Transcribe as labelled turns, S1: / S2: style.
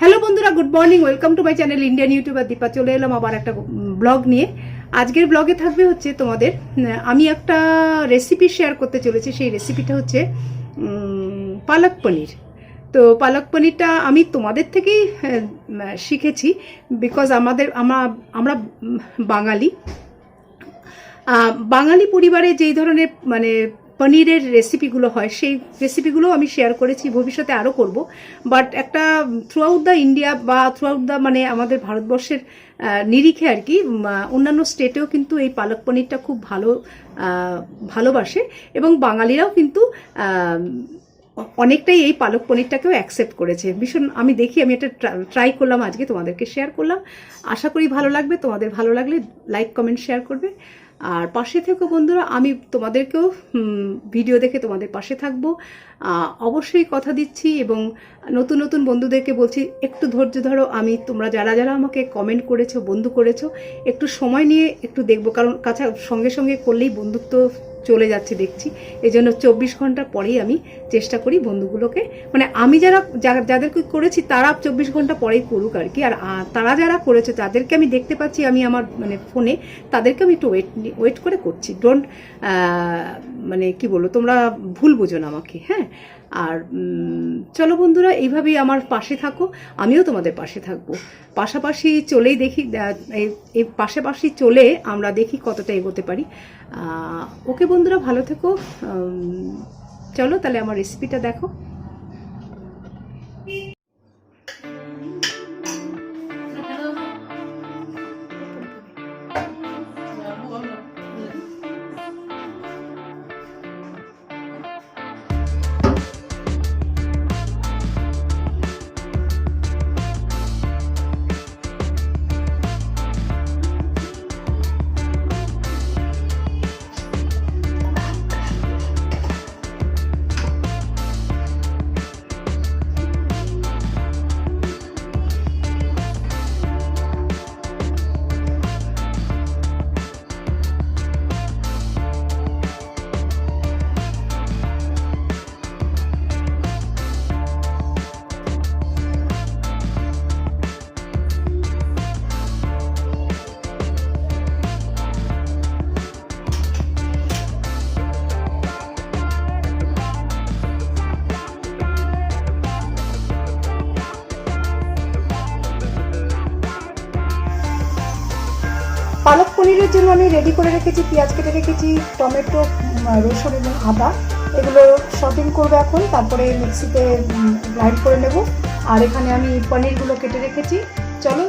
S1: Hello বন্ধুরা, good morning. Welcome to my channel Indian YouTuber Deepa. চলে এলাম আবার একটা ব্লগ নিয়ে। আজকের ব্লগে থাকবে হচ্ছে তোমাদের আমি একটা রেসিপি শেয়ার করতে চলেছি। সেই রেসিপিটা হচ্ছে পালক পনির। তো পালক পনিরটা আমি তোমাদের থেকেই শিখেছি, বিকজ আমরা বাঙালি পরিবারে যেই ধরনের মানে পনিরের রেসিপিগুলো হয় সেই রেসিপিগুলো আমি শেয়ার করেছি, ভবিষ্যতে আরও করব। বাট একটা থ্রু আউট দ্য ইন্ডিয়া বা থ্রু আউট দ্য মানে আমাদের ভারতবর্ষের নিরিখে আর কি অন্যান্য স্টেটেও কিন্তু এই পালক পনিরটা খুব ভালোবাসে এবং বাঙালিরাও কিন্তু অনেকটাই এই পালক পনিরটাকেও অ্যাকসেপ্ট করেছে। ভীষণ আমি এটা ট্রাই করলাম, আজকে তোমাদেরকে শেয়ার করলাম। আশা করি ভালো লাগবে। তোমাদের ভালো লাগলে লাইক কমেন্ট শেয়ার করবে আর পাশে থেকো বন্ধুরা। আমি তোমাদেরকেও ভিডিও দেখে তোমাদের পাশে থাকবো অবশ্যই, কথা দিচ্ছি। এবং নতুন নতুন বন্ধুদেরকে বলছি, একটু ধৈর্য ধরো। তোমরা যারা আমাকে কমেন্ট করেছো, বন্ধু করেছো, একটু সময় নিয়ে একটু দেখবো, কারণ সঙ্গে সঙ্গে করলেই বন্ধুত্ব চলে যাচ্ছে দেখছি। এই জন্য 24 ঘন্টা পরেই আমি চেষ্টা করি বন্ধুগুলোকে, মানে আমি যাদেরকে করেছি তারা 24 ঘন্টা পরেই করুক আর কি। আর তারা যারা করেছে তাদেরকে আমি দেখতে পাচ্ছি, আমি আমার মানে ফোনে, তাদেরকে আমি একটু ওয়েট করে করছি। ডোন্ট মানে কি বলবো, তোমরা ভুল বোঝো না আমাকে, হ্যাঁ। আর চলো বন্ধুরা, এইভাবেই আমার পাশে থাকো, আমিও তোমাদের পাশে থাকবো। পাশাপাশি চলেই দেখি, এই পাশাপাশি চলে আমরা দেখি কতটা এগোতে পারি। ওকে বন্ধুরা, ভালো থেকো। চলো তাহলে আমার রেসিপিটা দেখো। পালক পনিরের জন্য আমি রেডি করে রেখেছি, পেঁয়াজ কেটে রেখেছি, টমেটো, রসুন এবং আদা, এগুলো শপিং করবো এখন, তারপরে মিক্সিতে গ্রাইন্ড করে নেব। আর এখানে আমি পনিরগুলো কেটে রেখেছি। চলো